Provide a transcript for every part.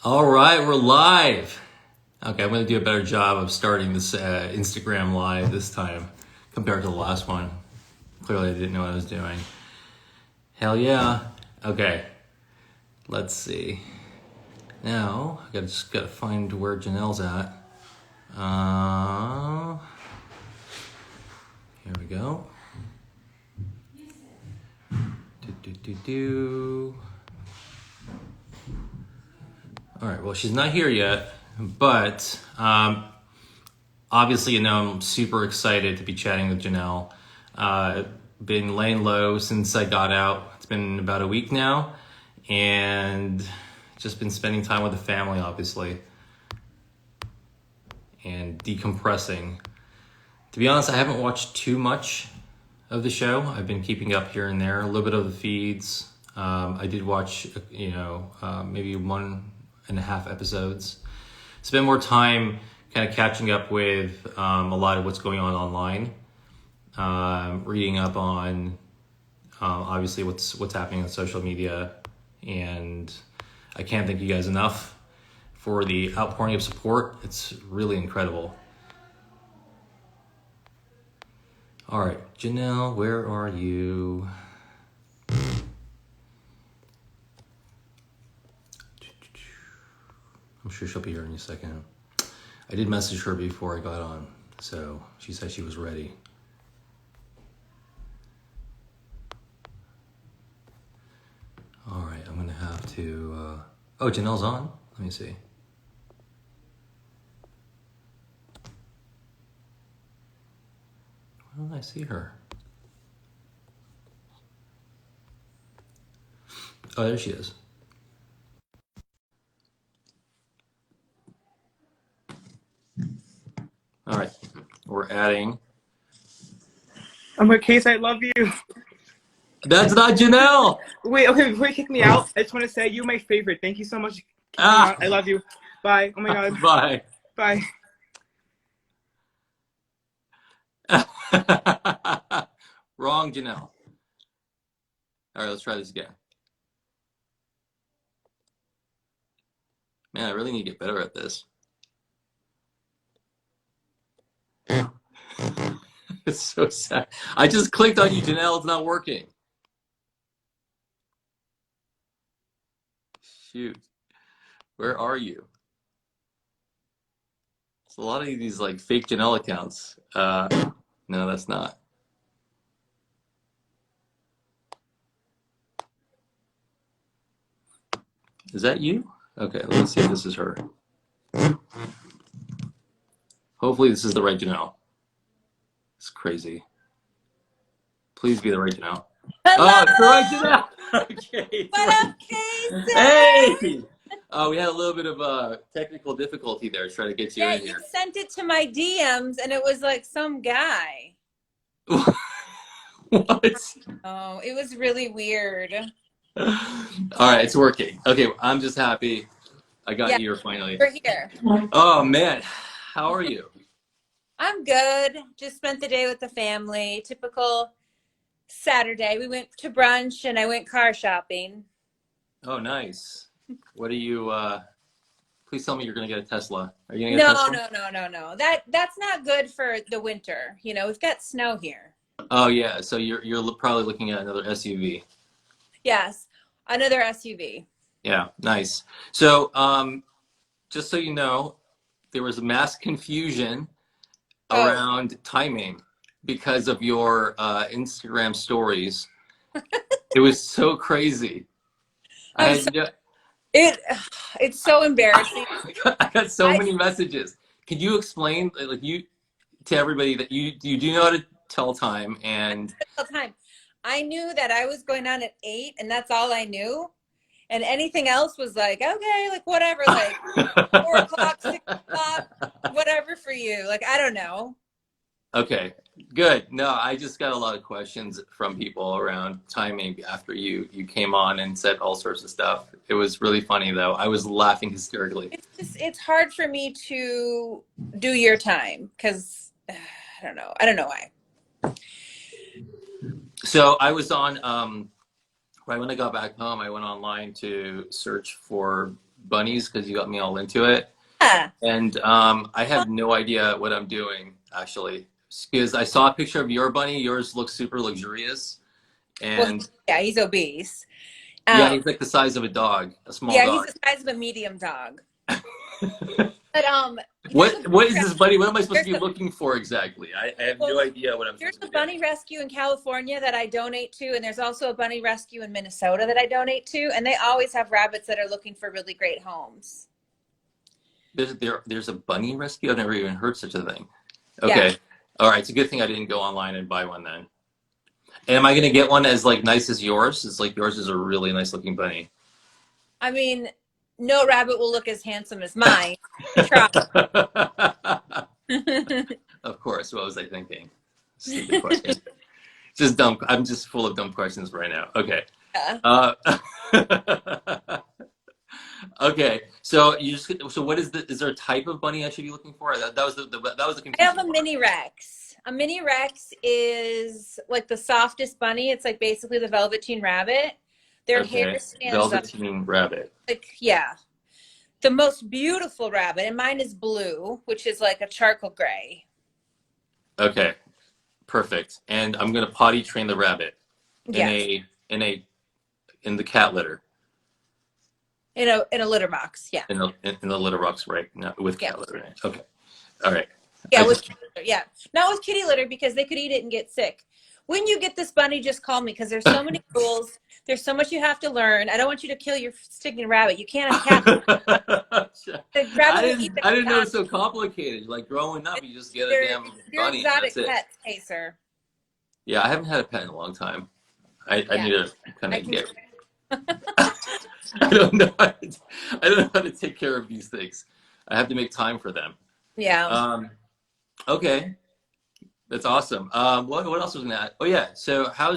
All right, we're live. Okay, I'm going to do a better job of starting this Instagram live this time compared to the last one. Clearly, I didn't know what I was doing. Hell yeah. Okay, let's see. Now, I just got to find where Janelle's at. Here we go. All right, well, she's not here yet, but obviously, I'm super excited to be chatting with Janelle. Been laying low since I got out. It's been about a week now, and just been spending time with the family, obviously, and decompressing. To be honest, I haven't watched too much of the show. I've been keeping up here and there, a little bit of the feeds. I did watch, maybe 1.5 episodes. Spend more time kind of catching up with a lot of what's going on online, reading up on obviously what's happening on social media, and I can't thank you guys enough for the outpouring of support. It's really incredible. All right, Janelle, where are you? I'm sure she'll be here in a second. I did message her before I got on, so she said she was ready. All right, I'm gonna have to, oh, Janelle's on? Let me see. Why don't I see her? Oh, there she is. All right, we're adding. I'm like, Case, I love you. That's not Janelle! Wait, okay, before you kick me out, I just want to say you're my favorite. Thank you so much. I love you. Bye. Oh my God. Bye. Bye. Wrong Janelle. All right, let's try this again. Man, I really need to get better at this. It's so sad. I just clicked on you, Janelle. It's not working. Shoot. Where are you? It's a lot of these like fake Janelle accounts. No, that's not. Is that you? Okay, let's see if this is her. Hopefully this is the right Janelle. It's crazy. Please be the right Janelle. Hello. Oh, it's the right Janelle. Okay. What up, Casey? Hey! We had a little bit of technical difficulty there trying to get you in You here. sent it to my DMs and it was like some guy. What? Oh, it was really weird. All right, it's working. Okay, I'm just happy I got you here finally. We're here. Oh, man. How are you? I'm good. Just spent the day with the family. Typical Saturday. We went to brunch and I went car shopping. Oh, nice. What are you, please tell me you're going to get a Tesla. Are you going to get a Tesla? No. That's not good for the winter. You know, we've got snow here. Oh, yeah. So you're probably looking at another SUV. Yes, another SUV. Yeah, nice. So, just so you know, there was mass confusion around timing because of your Instagram stories. It was so crazy. It's so embarrassing. I got so many messages. Could you explain, like, to everybody that you do know how to tell time and time? I knew that I was going on at 8, and that's all I knew. And anything else was like, okay, like whatever, like 4 o'clock, 6 o'clock, whatever for you. Like, I don't know. Okay, good. No, I just got a lot of questions from people around timing after you came on and said all sorts of stuff. It was really funny though. I was laughing hysterically. It's hard for me to do your time because I don't know why. So I was on right when I got back home, I went online to search for bunnies because you got me all into it. Yeah. And I have no idea what I'm doing, actually. Because I saw a picture of your bunny. Yours looks super luxurious. Well, And yeah, he's obese. yeah, Um, he's like the size of a dog, a small yeah, he's dog. the size of a medium dog. But here's a What is this bunny? What am I supposed to here's be looking for exactly? I have no well, idea what I'm there's supposed to a be doing. bunny rescue in California that I donate to, and there's also a bunny rescue in Minnesota that I donate to, and they always have rabbits that are looking for really great homes. There's a bunny rescue? I've never even heard such a thing. Yeah. Okay. All right. It's a good thing I didn't go online and buy one then. And am I going to get one as like nice as yours? It's like yours is a really nice looking bunny. I mean, no rabbit will look as handsome as mine. Try. Of course. What was I thinking? Stupid question. Just dumb. I'm just full of dumb questions right now. Okay. Yeah. Okay. So you just. So what is the? Is there a type of bunny I should be looking for? That was that was the I have confusing a part. mini Rex. A mini Rex is like the softest bunny. It's like basically the Velveteen rabbit. Their hair stands up. Velveteen rabbit. Like, yeah. The most beautiful rabbit, and mine is blue, which is like a charcoal gray. Okay. Perfect. And I'm gonna potty train the rabbit in Yes. in the cat litter. In a litter box. Yeah. In the litter box, right? No, with Yeah. cat litter in it. Okay. All right. Yeah, I with just- kitty litter, yeah. Not with kitty litter because they could eat it and get sick. When you get this bunny, just call me because there's so many rules. There's so much you have to learn. I don't want you to kill your stinking rabbit. You can't have cat. The rabbit will eat the I didn't know cat. it's so complicated. Like growing up, you just get a They're, damn they're bunny. And exotic that's it. pets, Pacer. Yeah, I haven't had a pet in a long time. I Yeah. need to kind I of can- get. I don't know. I don't know how to take care of these things. I have to make time for them. Yeah. Okay, that's awesome. What else was in that? Oh yeah. So how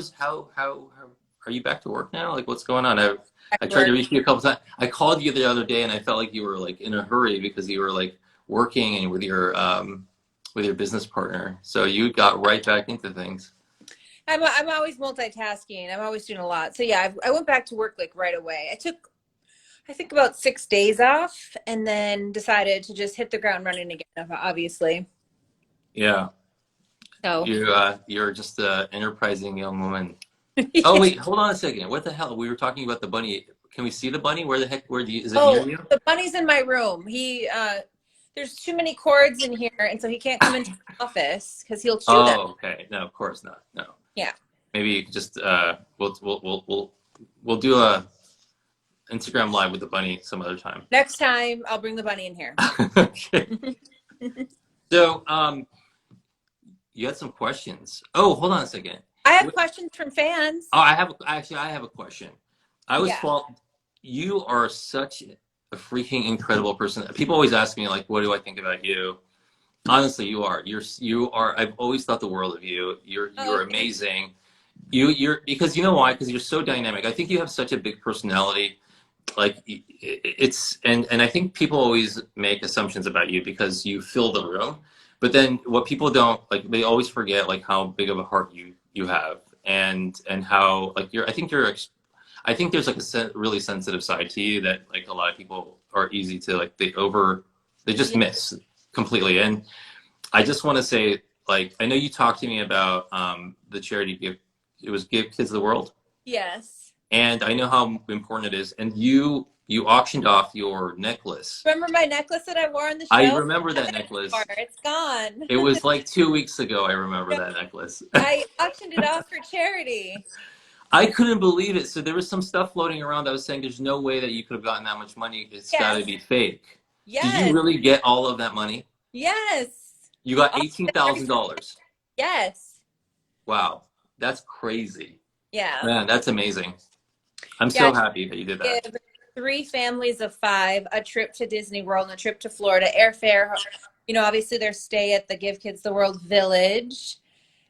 are you back to work now? Like what's going on? I tried to reach you a couple times. I called you the other day and I felt like you were like in a hurry because you were like working and with your business partner. So you got right back into things. I'm always multitasking. I'm always doing a lot. So yeah, I went back to work like right away. I took, I think about 6 days off and then decided to just hit the ground running again, obviously. Yeah. So You're just an enterprising young woman. Oh wait, hold on a second. What the hell? We were talking about the bunny. Can we see the bunny? Where the heck? Is it near you? The bunny's in my room. There's too many cords in here, and so he can't come into the office because he'll chew them. Oh, okay. No, of course not. No. Yeah. Maybe you could just we'll do a Instagram live with the bunny some other time. Next time, I'll bring the bunny in here. Okay. So, you had some questions. Oh, hold on a second. I have questions from fans. Oh, I have a question. Yeah. You are such a freaking incredible person. People always ask me like, what do I think about you? Honestly, you are. I've always thought the world of you. You're amazing. You're because you know why? Because you're so dynamic. I think you have such a big personality. Like it's and I think people always make assumptions about you because you fill the room. But then what people don't like, they always forget like how big of a heart you have and how like I think there's like a really sensitive side to you that like a lot of people are easy to like they just miss completely. And I just want to say, like, I know you talked to me about the charity Give Kids the World. Yes. And I know how important it is. And you auctioned off your necklace. Remember my necklace that I wore on the show? I remember that necklace. It's gone. It was like 2 weeks ago. I remember that necklace. I auctioned it off for charity. I couldn't believe it. So there was some stuff floating around that was saying there's no way that you could have gotten that much money. It's got to be fake. Yes. Did you really get all of that money? Yes. You got $18,000. Yes. Wow. That's crazy. Yeah. Man, that's amazing. I'm so happy that you did that. Give 3 families of 5 a trip to Disney World and a trip to Florida, airfare, obviously their stay at the Give Kids the World Village.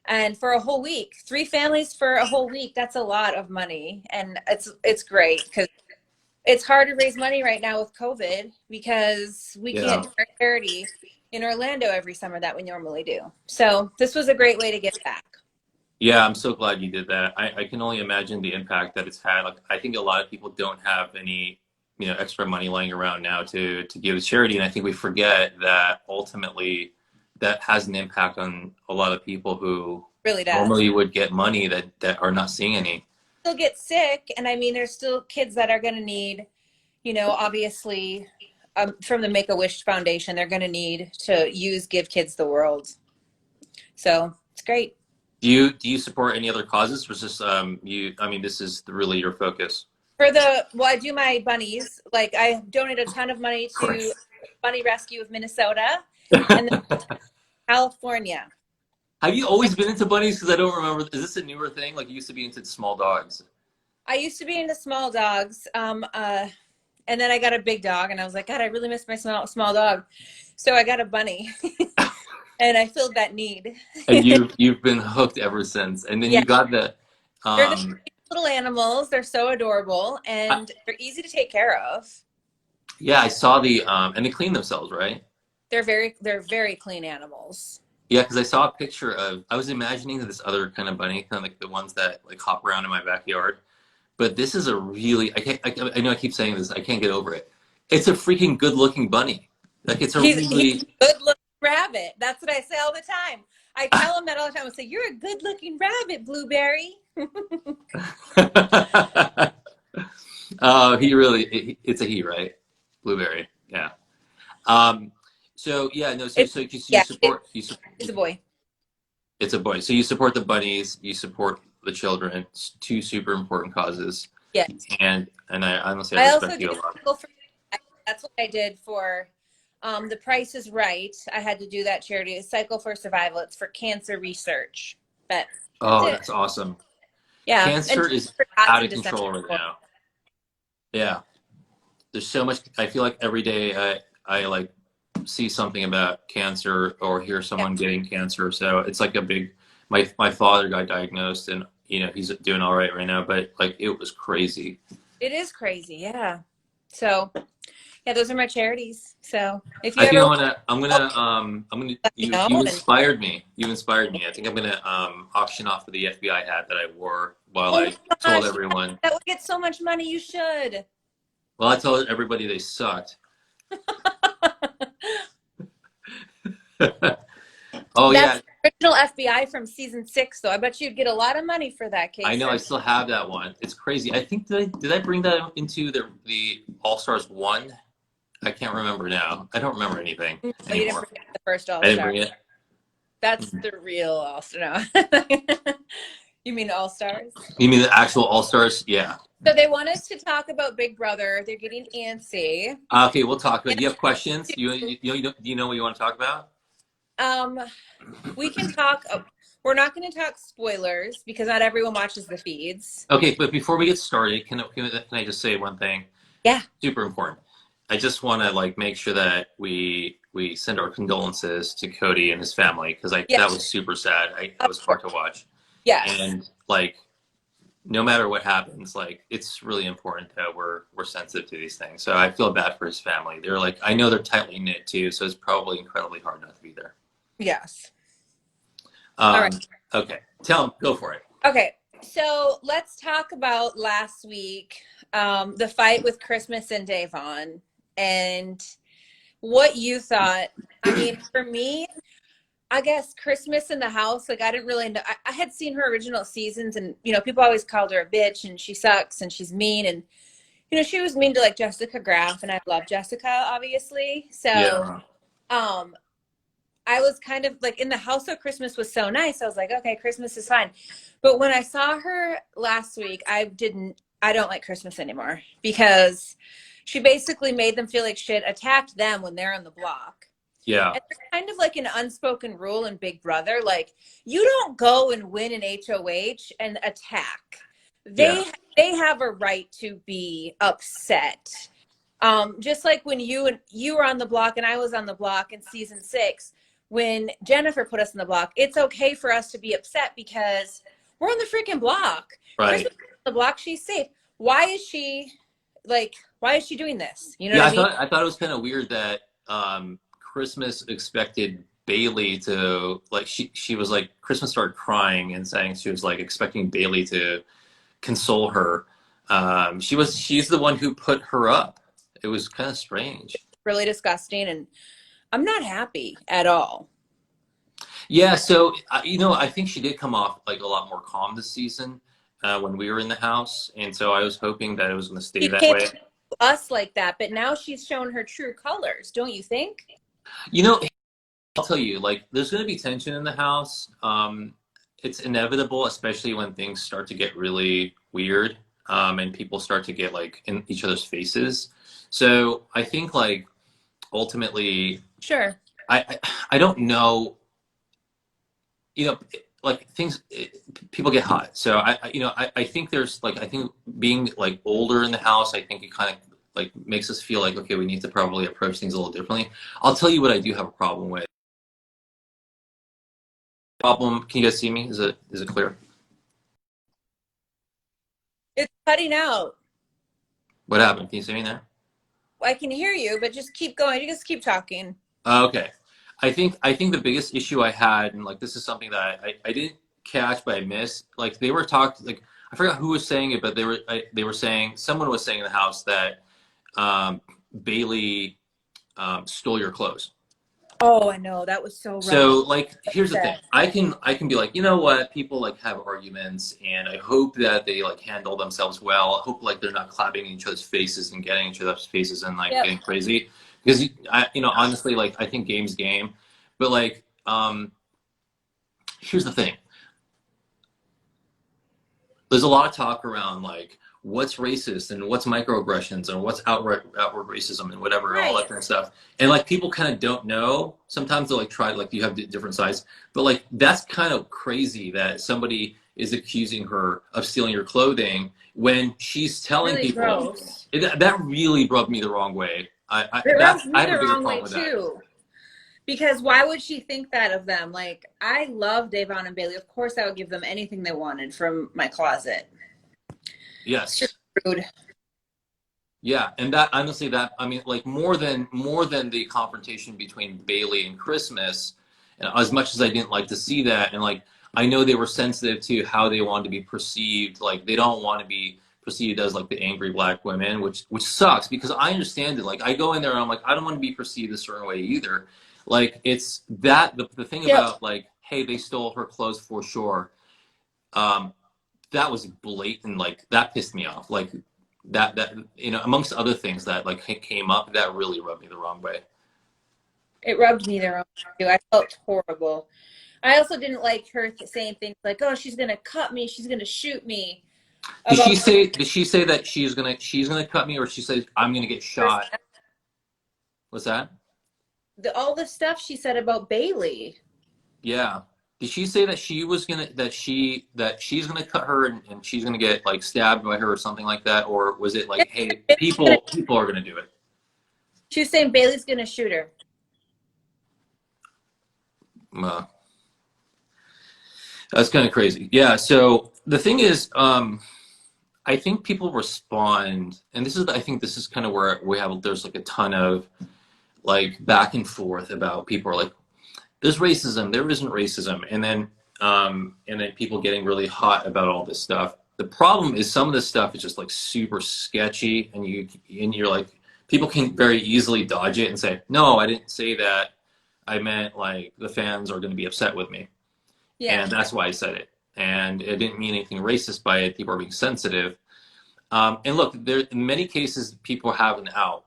And for a whole week, 3 families for a whole week, that's a lot of money. And it's great because it's hard to raise money right now with COVID because we can't do our charity in Orlando every summer that we normally do. So this was a great way to get back. Yeah, I'm so glad you did that. I can only imagine the impact that it's had. Like, I think a lot of people don't have any extra money lying around now to give to charity. And I think we forget that ultimately that has an impact on a lot of people who Really does. normally would get money that are not seeing any. Still get sick, and I mean, there's still kids that are going to need, obviously, from the Make-A-Wish Foundation, they're going to need to use Give Kids the World. So it's great. Do you support any other causes? Or is this this is really your focus? I do my bunnies. Like, I donate a ton of money to Bunny Rescue of Minnesota and then California. Have you always been into bunnies? Because I don't remember. Is this a newer thing? Like, you used to be into small dogs. I used to be into small dogs. And then I got a big dog, and I was like, God, I really miss my small dog. So I got a bunny, and I filled that need. And you've been hooked ever since. And then you got the. They're the little animals. They're so adorable, and they're easy to take care of. Yeah, I saw and they clean themselves, right? They're very clean animals. Yeah, because I saw a picture I was imagining this other kind of bunny, kind of like the ones that like hop around in my backyard. But this is a really, I know I keep saying this, I can't get over it. It's a freaking good looking bunny. Like, it's he's good looking rabbit. That's what I say all the time. I tell him that all the time. I say, you're a good looking rabbit, Blueberry. It's a he, right? Blueberry. Yeah. So you support. It's a boy. It's a boy. So you support the bunnies. You support the children. It's two super important causes. Yes. And I honestly respect you a lot. That's what I did for The Price is Right. I had to do that charity. It's Cycle for Survival. It's for cancer research. But that's awesome. Yeah. Cancer is out of control right now. Yeah. There's so much. I feel like every day I like see something about cancer or hear someone getting cancer. So it's like a big, my father got diagnosed, and he's doing all right now, but like, it was crazy. It is crazy. Yeah. So yeah, those are my charities. So if you you inspired me. You inspired me. I think I'm going to auction off of the FBI hat that I wore while I told everyone. That would get so much money. You should. Well, I told everybody they sucked. That's the original FBI from season 6, though. I bet you'd get a lot of money for that case. I know. I still have that one. It's crazy. I think did I bring that into the All Stars 1? I can't remember now. I don't remember anything anymore. You didn't bring the first All Star. I didn't bring it. That's the real All Star. You mean All Stars? You mean the actual All Stars? Yeah. So they want us to talk about Big Brother. They're getting antsy. Okay, we'll talk about it. Do you have questions? Do you know what you want to talk about? We can talk. We're not going to talk spoilers because not everyone watches the feeds. Okay, but before we get started, can I just say one thing? Yeah. Super important. I just want to make sure that we send our condolences to Cody and his family, because that was super sad. That was hard to watch. Yes. And no matter what happens, it's really important that we're sensitive to these things. So I feel bad for his family. They're I know they're tightly knit too, so it's probably incredibly hard not to be there. Yes. All right. Okay. Go for it. Okay. So let's talk about last week, the fight with Christmas and Davon, and what you thought. I mean, for me, I guess Christmas in the house, I didn't really know. I had seen her original seasons, and, people always called her a bitch, and she sucks, and she's mean, and, she was mean to, Jessica Graff, and I love Jessica, obviously. So, I was kind of, in the house, so Christmas was so nice. I was like, okay, Christmas is fine. But when I saw her last week, I don't like Christmas anymore, because she basically made them feel like shit, attacked them when they're on the block. Yeah. And there's kind of an unspoken rule in Big Brother. You don't go and win an HOH and attack. They have a right to be upset. Just like when you were on the block and I was on the block in season 6, when Jennifer put us on the block, it's okay for us to be upset because we're on the freaking block. Right. On the block, she's safe. Why is she doing this? You know what I mean? I thought it was kind of weird that Christmas expected Bailey to she was Christmas started crying and saying she was expecting Bailey to console her. She's the one who put her up. It was kind of strange. Really disgusting, and I'm not happy at all. Yeah, so I think she did come off like a lot more calm this season when we were in the house, and so I was hoping that it was going to stay She that came way. to us like that, but now she's shown her true colors, don't you think? You know, I'll tell you, like, there's going to be tension in the house. It's inevitable, especially when things start to get really weird, and people start to get like in each other's faces. So I think like ultimately, Sure. I don't know, like things, people get hot. So I think there's like, I think being like older in the house, I think it kind of like makes us feel like, okay, we need to probably approach things a little differently. I'll tell you what I do have a problem with. Problem, can you guys see me? Is it clear? It's cutting out. What happened? Can you see me now? I can hear you, but just keep going. You just keep talking. Okay. I think the biggest issue I had, and like this is something that I didn't catch but I missed, like they were talking, like I forgot who was saying it, but they were saying, someone was saying in the house that Bailey stole your clothes. Oh, I know. That was so So wrong. like here's the thing. That. I can be like, you know what, people like have arguments and I hope that they like handle themselves well. I hope like they're not clapping in each other's faces and getting each other's faces and like Yep. getting crazy. Because honestly, like I think game's game. But like here's the thing. There's a lot of talk around like what's racist and what's microaggressions and what's outward racism and whatever, all that kind of stuff. And like people kind of don't know. Sometimes they'll like try, like you have different sides, but like that's kind of crazy that somebody is accusing her of stealing your clothing when she's telling Really people. gross. That really rubbed me the wrong way. It rubs me I have the a bigger wrong way problem with that. too. Because why would she think that of them? Like, I love Davon and Bailey. Of course, I would give them anything they wanted from my closet. Yes. It's just rude. Yeah, and that honestly, that I mean, like more than the confrontation between Bailey and Christmas, and as much as I didn't like to see that, and like I know they were sensitive to how they wanted to be perceived, like they don't want to be perceived as like the angry black women, which sucks because I understand it. Like I go in there and I'm like, I don't want to be perceived a certain way either. Like it's that the thing Yep. about like, hey, they stole her clothes for sure. Um, that was blatant. Like that pissed me off. Like that amongst other things that like came up, that really rubbed me the wrong way. It rubbed me the wrong way too. I felt horrible. I also didn't like her saying things like, "Oh, she's gonna cut me. She's gonna shoot me." Did she say that she's gonna cut me, or she says I'm gonna get shot? What's that? All the stuff she said about Bailey. Yeah. Did she say that she's gonna cut her and she's gonna get like stabbed by her or something like that? Or was it like, hey, people are gonna do it? She was saying Bailey's gonna shoot her. That's kind of crazy. Yeah. So the thing is, I think people respond, and I think this is kind of where there's like a ton of like back and forth about people are like, there's racism, there isn't racism, and then people getting really hot about all this stuff. The problem is some of this stuff is just like super sketchy, and you're like, people can very easily dodge it and say, no, I didn't say that. I meant like the fans are going to be upset with me, and that's why I said it. And it didn't mean anything racist by it. People are being sensitive. And look, in many cases, people have an out.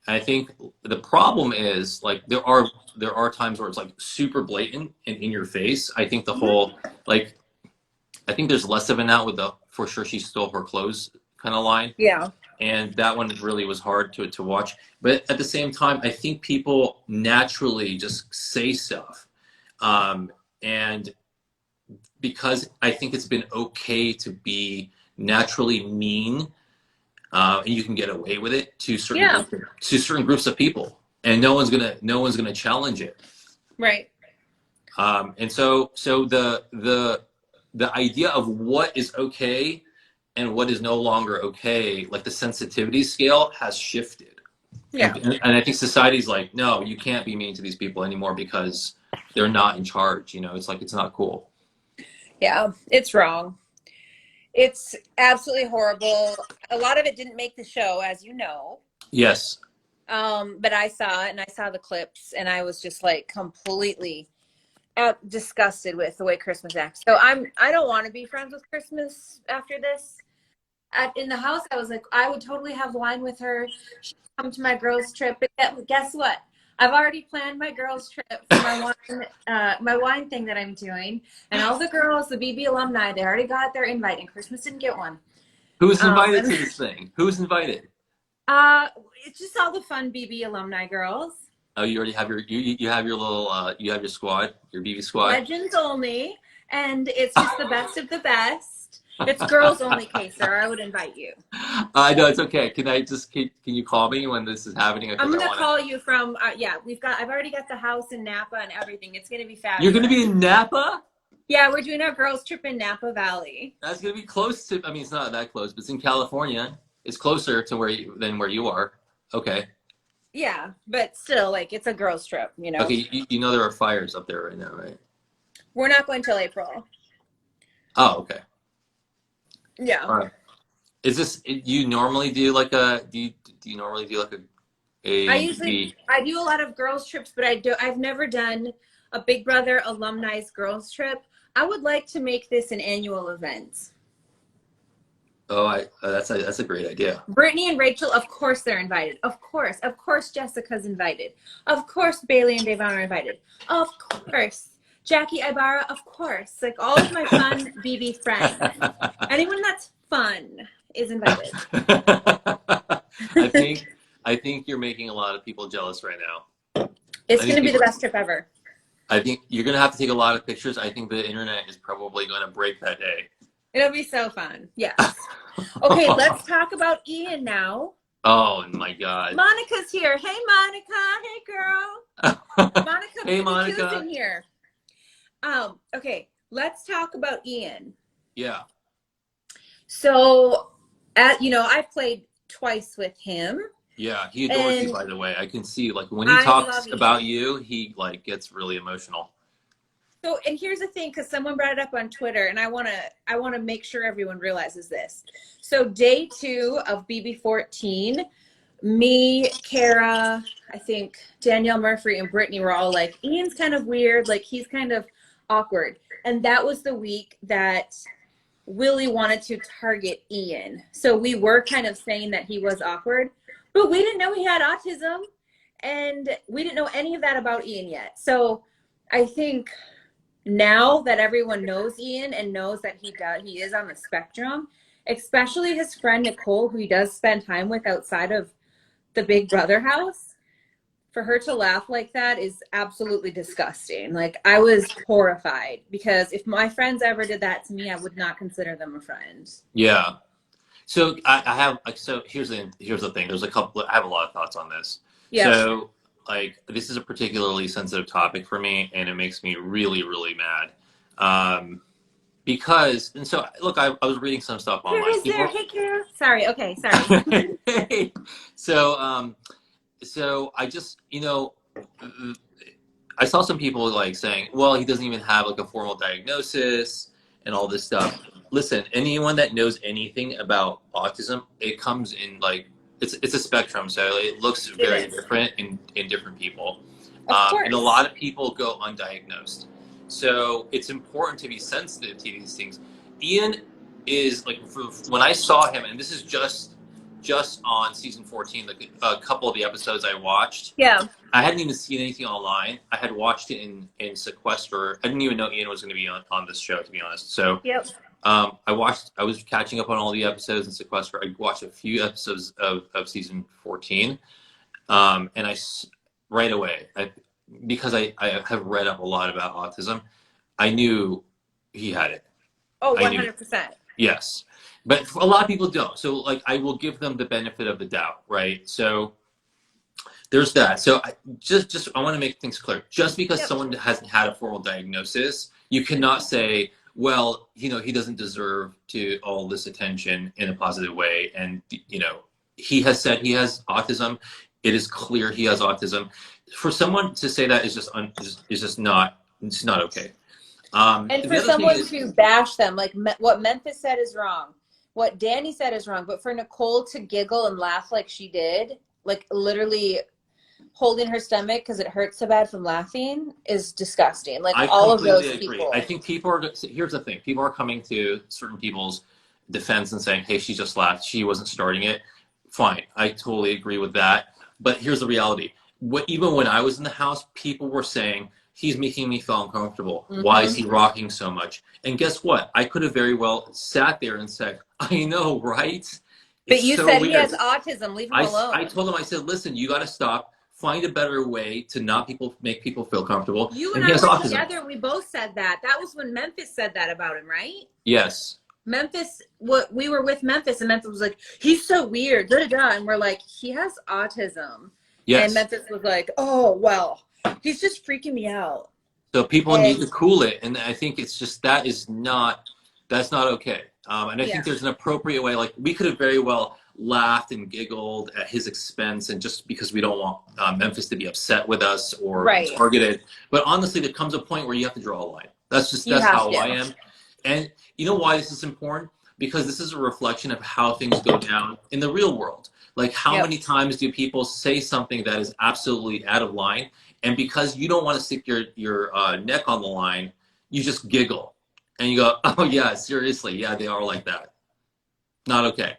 And I think the problem is like there are times where it's like super blatant and in your face. I think the whole like I think there's less of an out with the for sure she stole her clothes kind of line. Yeah. And that one really was hard to watch. But at the same time, I think people naturally just say stuff. And because I think it's been okay to be naturally mean, and you can get away with it to certain groups of people, and no one's gonna challenge it. Right. And so the idea of what is okay and what is no longer okay, like the sensitivity scale has shifted. Yeah. And I think society's like, no, you can't be mean to these people anymore because they're not in charge. It's like, it's not cool. Yeah, it's wrong. It's absolutely horrible. A lot of it didn't make the show, as you know. Yes. But I saw it and I saw the clips and I was just like completely disgusted with the way Christmas acts. So I don't want to be friends with Christmas after this. In the house, I was like, I would totally have wine with her. She'd come to my girls' trip. But guess what? I've already planned my girls' trip for my wine thing that I'm doing. And all the girls, the BB alumni, they already got their invite, and Christmas didn't get one. Who's invited to this thing? Who's invited? It's just all the fun BB alumni girls. Oh, you already have you have your little you have your squad, your BB squad. Legends only, and it's just the best of the best. It's girls only, Kaser. I would invite you. I know it's okay. Can you call me when this is happening? I'm gonna call you from yeah. I've already got the house in Napa and everything. It's gonna be fabulous. You're gonna be in Napa? Yeah, we're doing our girls trip in Napa Valley. That's gonna be close to. I mean, it's not that close, but it's in California. It's closer to than where you are. Okay. Yeah, but still, like, it's a girls trip, you know. Okay, you know there are fires up there right now, right? We're not going till April. Oh, okay. Yeah. All right. Is this you normally do like a do you normally do like a I do a lot of girls trips, but I've never done a Big Brother alumni's girls trip. I would like to make this an annual event. Oh, that's a great idea. Brittany and Rachel, of course they're invited. Of course Jessica's invited. Of course Bailey and Devon are invited. Of course Jackie Ibarra, of course. Like all of my fun BB friends. Anyone that's fun is invited. I think you're making a lot of people jealous right now. It's going to be the best trip ever. I think you're going to have to take a lot of pictures. I think the internet is probably going to break that day. It'll be so fun. Yes. Okay, let's talk about Ian now. Oh my God. Monica's here. Hey, Monica. Hey, girl. Monica. Hey, Monica. In here. Okay, let's talk about Ian. Yeah. So, I've played twice with him. Yeah, he adores you, by the way. I can see, like, when he talks about you, he, like, gets really emotional. So, and here's the thing, because someone brought it up on Twitter, and I want to make sure everyone realizes this. So, day 2 of BB14, me, Kara, I think Danielle Murphy, and Brittany were all like, Ian's kind of weird, like, he's kind of awkward. And that was the week that Willie wanted to target Ian. So we were kind of saying that he was awkward, but we didn't know he had autism, and we didn't know any of that about Ian yet. So I think now that everyone knows Ian and knows that he is on the spectrum, especially his friend Nicole, who he does spend time with outside of the Big Brother house, for her to laugh like that is absolutely disgusting. Like, I was horrified, because if my friends ever did that to me, I would not consider them a friend. Yeah. So here's the thing. There's I have a lot of thoughts on this. Yeah. So, like, this is a particularly sensitive topic for me, and it makes me really, really mad. Because, and so, look, I was reading some stuff online. Hey, Kara. Sorry. Okay. Sorry. Hey. So I just, I saw some people like saying, well, he doesn't even have like a formal diagnosis and all this stuff. Listen, anyone that knows anything about autism, it comes in like, it's a spectrum. So it looks very different in different people. And a lot of people go undiagnosed. So it's important to be sensitive to these things. Ian is like, when I saw him, and this is just on season 14, like a couple of the episodes I watched. Yeah. I hadn't even seen anything online. I had watched it in Sequester. I didn't even know Ian was going to be on this show, to be honest. So yep. I was catching up on all the episodes in Sequester. I watched a few episodes of season 14. And right away, because I have read up a lot about autism, I knew he had it. Oh, 100%. Yes. But a lot of people don't. So, like, I will give them the benefit of the doubt, right? So there's that. So I want to make things clear. Just because someone hasn't had a formal diagnosis, you cannot say, well, he doesn't deserve all this attention in a positive way. And, he has said he has autism. It is clear he has autism. For someone to say that is just not okay. And for someone to bash them, like what Memphis said is wrong. What Danny said is wrong, but for Nicole to giggle and laugh like she did, like literally holding her stomach because it hurts so bad from laughing is disgusting. Like I all of those completely agree. people. I think people are, here's the thing, people are coming to certain people's defense and saying, hey, she just laughed, she wasn't starting it. Fine, I totally agree with that. But here's the reality. Even when I was in the house, people were saying, he's making me feel uncomfortable. Why is he rocking so much? And guess what? I could have very well sat there and said, I know, right? But It's you so said weird. he has autism. Leave him alone. I told him, I said, listen, you got to stop. Find a better way to not make people feel comfortable. You and and he I has were autism. together and we both said that. That was when Memphis said that about him, right? Yes. Memphis, what we were with Memphis, and Memphis was like, he's so weird, da da da, and we're like, he has autism. Yes. And Memphis was like, oh well, he's just freaking me out. So people need to cool it, and I think it's just that's not okay. And I think there's an appropriate way. Like we could have very well laughed and giggled at his expense, and just because we don't want Memphis to be upset with us or targeted. But honestly, there comes a point where you have to draw a line. That's how I am. And you know why this is important? Because this is a reflection of how things go down in the real world. Like how many times do people say something that is absolutely out of line, and because you don't want to stick your neck on the line, you just giggle and you go, oh yeah, seriously, yeah, they are like that. Not okay.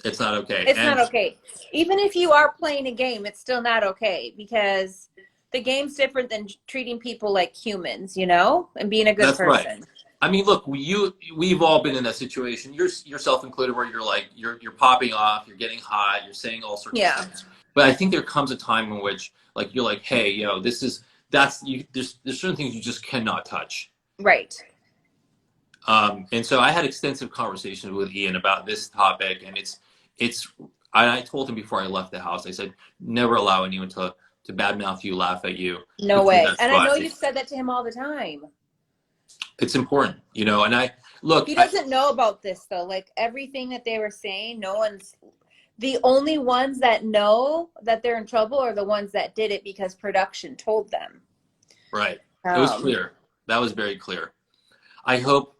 It's not okay. It's not okay. Even if you are playing a game, it's still not okay, because the game's different than treating people like humans, you know, and being a good person. Right. I mean, look, we've all been in that situation, yourself included, where you're like, you're popping off, you're getting hot, you're saying all sorts of things. But I think there comes a time in which, like, you're like, hey, you know, there's certain things you just cannot touch. Right. And so I had extensive conversations with Ian about this topic, and I told him before I left the house, I said, never allow anyone to badmouth you, laugh at you. No way. And I know you've said that to him all the time. It's important, you know, and he doesn't know about this though. Like everything that they were saying, the only ones that know that they're in trouble are the ones that did it because production told them. Right. It was clear. That was very clear. I told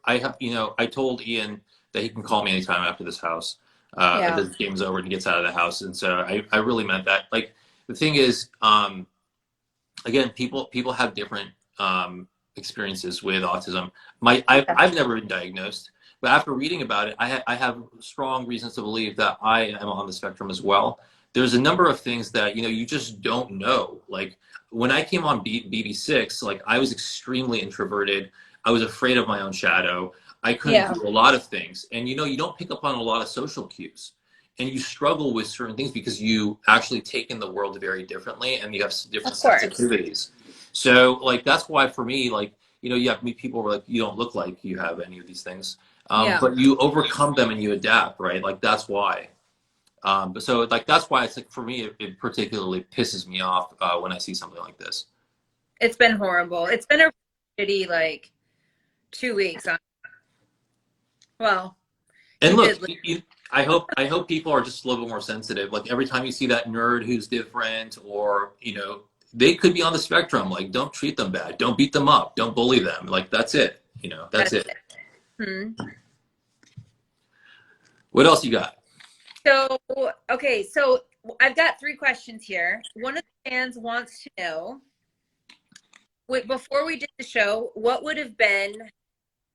Ian that he can call me anytime after this house. This game's over and he gets out of the house. And so I really meant that. Like the thing is, again, people have different, experiences with autism. I've never been diagnosed, but after reading about it, I have strong reasons to believe that I am on the spectrum as well. There's a number of things that, you know, you just don't know. Like when I came on BB6, like I was extremely introverted. I was afraid of my own shadow. I couldn't do a lot of things. And, you know, you don't pick up on a lot of social cues, and you struggle with certain things because you actually take in the world very differently and you have different sensitivities. So like, that's why for me, like, you know, you have people who are like, you don't look like you have any of these things, but you overcome them and you adapt, right? Like that's why. But so like, that's why it's like, for me, it particularly pisses me off when I see something like this. It's been horrible. It's been a shitty, like 2 weeks. Well, and look, I hope people are just a little bit more sensitive. Like every time you see that nerd who's different, or, you know, they could be on the spectrum. Like, don't treat them bad. Don't beat them up. Don't bully them. Like, that's it. You know, that's it. What else you got? So, okay. So I've got 3 questions here. One of the fans wants to know, before we did the show, what would have been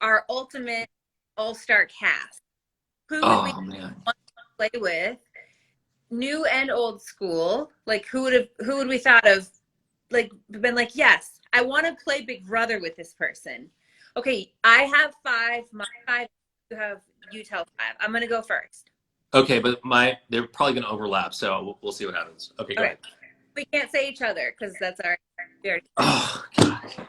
our ultimate all-star cast? Who would we want to play with? New and old school. Like who would we thought of, like been like, yes, I want to play Big Brother with this person. Okay, I have 5. My 5, you tell 5. I'm gonna go first. Okay, but they're probably gonna overlap, so we'll see what happens. Okay, go ahead. We can't say each other because that's our. Oh God.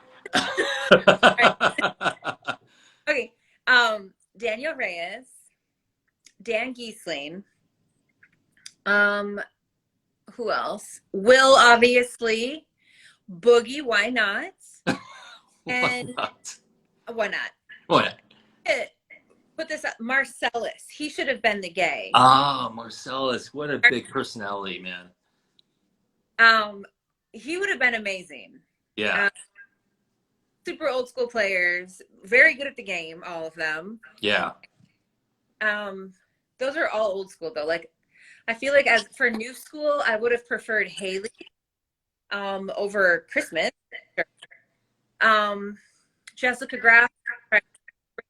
Okay, Daniel Reyes, Dan Giesling. Who else? Will, obviously. Boogie, why not? And why not? Put this up. Marcellus. He should have been the gay. Marcellus. What a big personality, man. He would have been amazing. Yeah. Super old school players. Very good at the game, all of them. Yeah. Those are all old school though. Like I feel like as for new school, I would have preferred Haley over Christmas. Jessica Graff,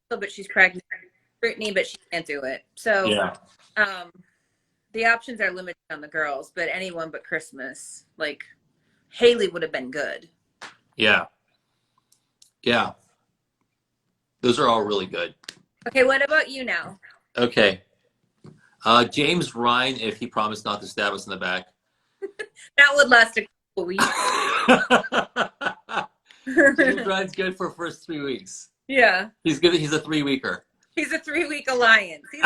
but she's pregnant. Brittany, but she can't do it. So Yeah. The options are limited on the girls, but anyone but Christmas. Like Haley would have been good. Yeah. Yeah. Those are all really good. Okay, what about you now? Okay. James Ryan, if he promised not to stab us in the back. That would last a couple weeks. James Ryan's good for first 3 weeks. Yeah. He's good. He's a 3-weeker. He's a 3-week alliance. You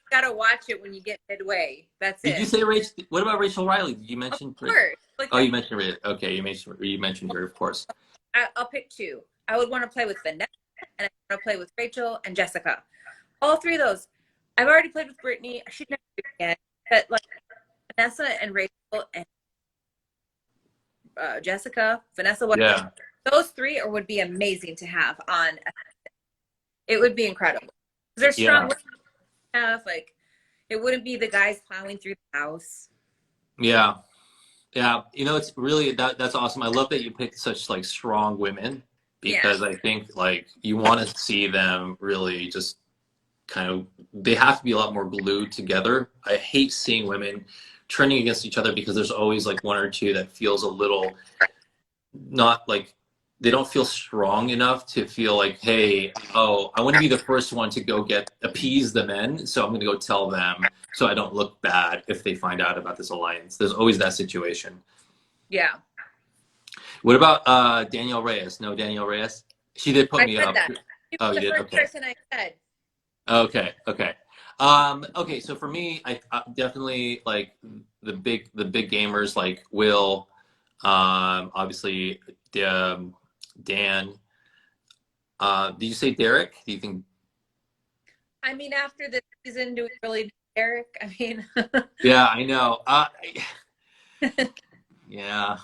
gotta watch it when you get midway. That's it. Did you say Rachel? What about Rachel Riley? Did you mention? Of course. Like, oh, you mentioned her. Okay, you mentioned her, of course. I'll pick two. I would want to play with Vanessa, and I want to play with Rachel and Jessica. All three of those. I've already played with Brittany. I should never do it again. But like Vanessa and Rachel and Jessica, Vanessa, whatever. Yeah. Those three would be amazing to have on. It would be incredible. They're strong enough. Like it wouldn't be the guys plowing through the house. Yeah. Yeah. You know, it's really that's awesome. I love that you picked such like strong women because I think like you want to see them really just kind of, they have to be a lot more glued together. I hate seeing women turning against each other because there's always like one or two that feels a little not like they don't feel strong enough to feel like, hey, oh, I want to be the first one to go appease the men, so I'm going to go tell them so I don't look bad if they find out about this alliance. There's always that situation. Yeah. What about Danielle Reyes? No, Danielle Reyes? She did put me up. That. Oh, you did? Okay. Person I said. Okay. Okay, so for me, I definitely like the big gamers like Will, obviously Dan. Did you say Derek? Do you think? I mean, after this season, do we really do Derek? I mean. Yeah, I know. Yeah.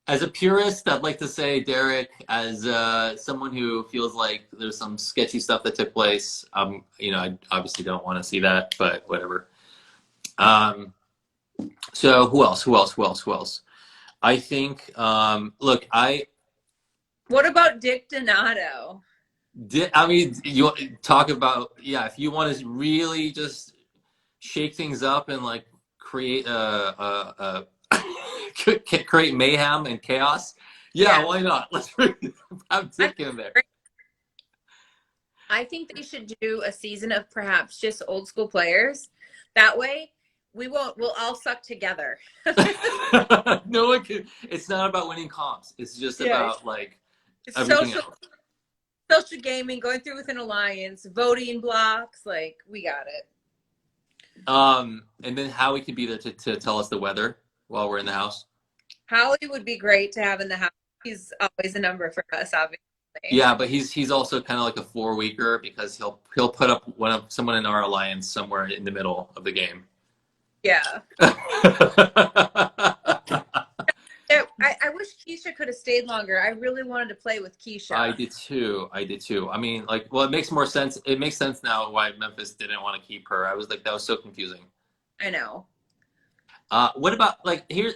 As a purist, I'd like to say Derek. As someone who feels like there's some sketchy stuff that took place, you know, I obviously don't want to see that, but whatever. So who else? I think, look, what about Dick Donato? I mean, you talk about, if you want to really just shake things up and like create create mayhem and chaos. Yeah, why not? Let's have Dick in there. I think they should do a season of perhaps just old school players. That way we'll all suck together. No one can. It's not about winning comps. It's just about like everything else. Social gaming, going through with an alliance, voting blocks, like we got it. And then Howie could be there to tell us the weather while we're in the house. Howie would be great to have in the house. He's always a number for us, obviously. Yeah, but he's also kind of like a 4-weeker because he'll put up someone in our alliance somewhere in the middle of the game. Yeah. I wish Keisha could have stayed longer. I really wanted to play with Keisha. I did too. I mean, like, well, it makes more sense. It makes sense now why Memphis didn't want to keep her. I was like, that was so confusing. I know. What about like here?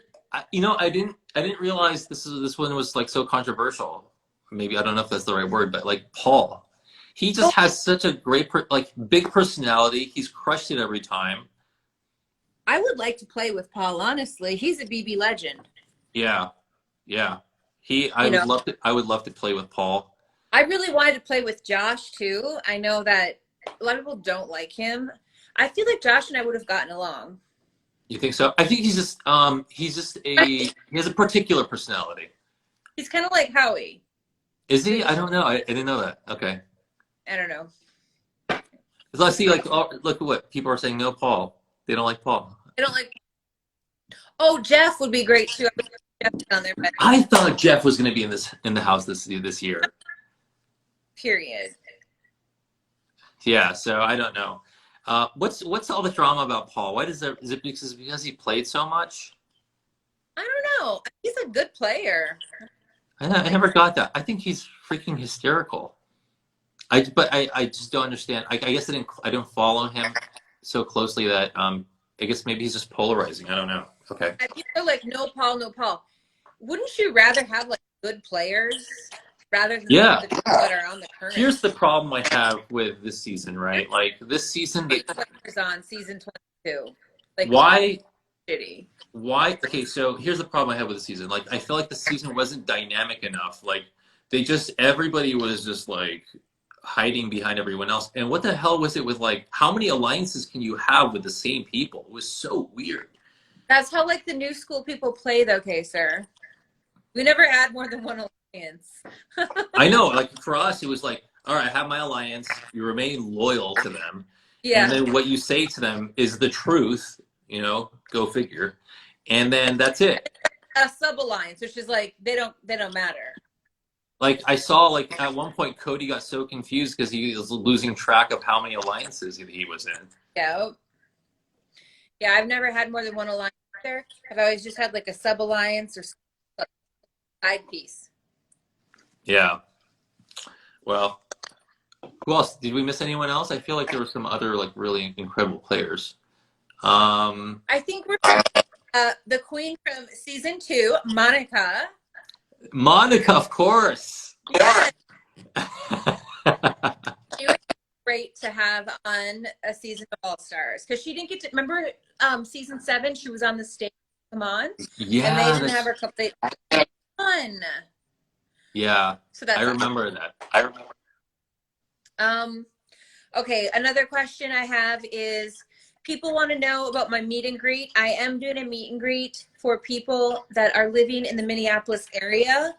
You know, I didn't realize this one was like so controversial. Maybe I don't know if that's the right word, but like Paul, he just has such a great big personality. He's crushed it every time. I would like to play with Paul. Honestly, he's a BB legend. Yeah. I would love to play with Paul. I really wanted to play with Josh too. I know that a lot of people don't like him. I feel like Josh and I would have gotten along. You think so? I think he has a particular personality. He's kind of like Howie. Is he? I don't know. I didn't know that. Okay. I don't know. Let's see. Like, look at what people are saying. No, Paul. They don't like Paul. They don't like. Oh, Jeff would be great too. On there, I thought Jeff was going to be in the house this year. Period. Yeah. So I don't know. What's all the drama about Paul? Why is it because he played so much? I don't know. He's a good player. I never got that. I think he's freaking hysterical. I just don't understand. I guess I don't follow him so closely that I guess maybe he's just polarizing. I don't know. Okay. And people are like, no Paul, no Paul. Wouldn't you rather have like good players rather than some Yeah. of the people that are on the current? Here's the problem I have with this season, right? Like this season, players on season 22. Like why? Shitty. Why? Okay, so here's the problem I have with the season. Like I feel like the season wasn't dynamic enough. Like everybody was just like hiding behind everyone else. And what the hell was it with like how many alliances can you have with the same people? It was so weird. That's how like the new school people play though, sir. We never had more than one alliance. I know, like for us it was like, all right, I have my alliance, you remain loyal to them. Yeah. And then what you say to them is the truth, go figure. And then that's it. A sub alliance, which is like they don't matter. Like I saw, like at one point, Cody got so confused because he was losing track of how many alliances he was in. Yeah, yeah. I've never had more than one alliance there. I've always just had like a sub alliance or side piece. Yeah. Well, who else? Did we miss anyone else? I feel like there were some other like really incredible players. I think we're the queen from season 2, Monica. Monica, of course. Yeah. She was great to have on a season of All Stars because she didn't get to remember season 7. She was on the stage. Come on. Yeah. And they didn't have her couple. Fun. Yeah. So that's I remember that. Okay, another question I have is people want to know about my meet and greet. I am doing a meet and greet for people that are living in the Minneapolis area,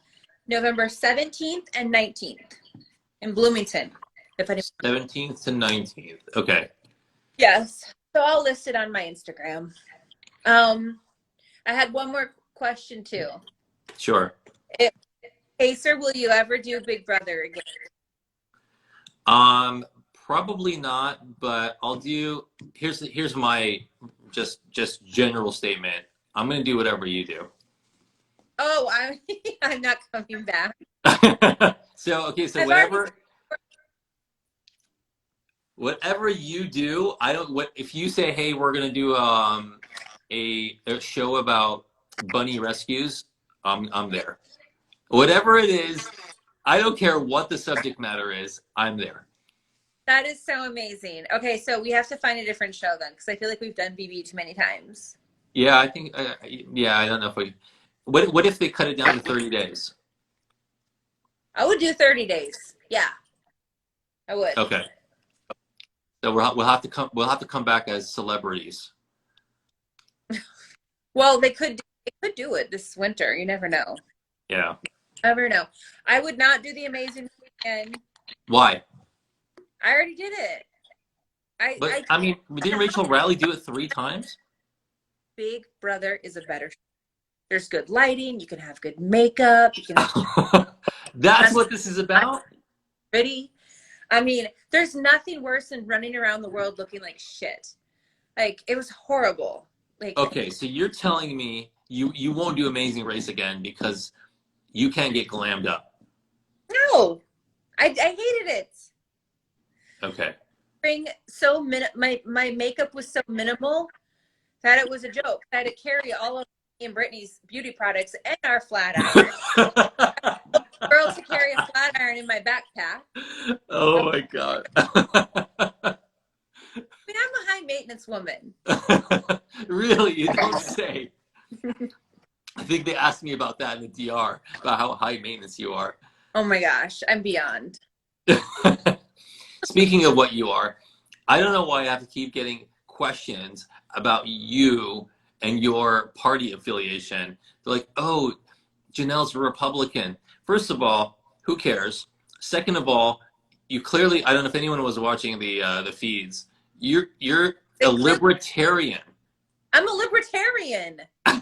November 17th and 19th in Bloomington. If anyone 17th to 19th. Okay. Yes. So I'll list it on my Instagram. I had one more question too. Sure. Acer, will you ever do Big Brother again? Probably not, but I'll do. Here's my just general statement. I'm gonna do whatever you do. Oh, I'm not coming back. So okay, so I've whatever you do, I don't. What if you say, hey, we're gonna do a show about bunny rescues? I'm there. Whatever it is, I don't care what the subject matter is. I'm there. That is so amazing. Okay, so we have to find a different show then, because I feel like we've done BB too many times. Yeah, I think. Yeah, I don't know if we. What if they cut it down to 30 days? I would do 30 days. Yeah, I would. Okay. So we'll have to come back as celebrities. Well, they could do it this winter. You never know. Yeah. Never know. I would not do the Amazing Weekend. Why? I already did it. I mean, didn't Rachel Riley do it 3 times? Big Brother is a better show. There's good lighting. You can have good makeup. You can have That's what this is about? pretty. I mean, there's nothing worse than running around the world looking like shit. Like, it was horrible. Like, Okay, so you're telling me you won't do Amazing Race again because you can't get glammed up. no. I hated it. Okay. My makeup was so minimal that it was a joke. I had to carry all of me and Brittany's beauty products and our flat iron. Girl to carry a flat iron in my backpack. Oh my God. I mean, I'm a high maintenance woman. Really? You don't say. I think they asked me about that in the DR, about how high maintenance you are. Oh my gosh, I'm beyond. Speaking of what you are, I don't know why I have to keep getting questions about you and your party affiliation. They're like, oh, Janelle's a Republican. First of all, who cares? Second of all, you clearly, I don't know if anyone was watching the feeds, you're a libertarian. I'm a libertarian. They're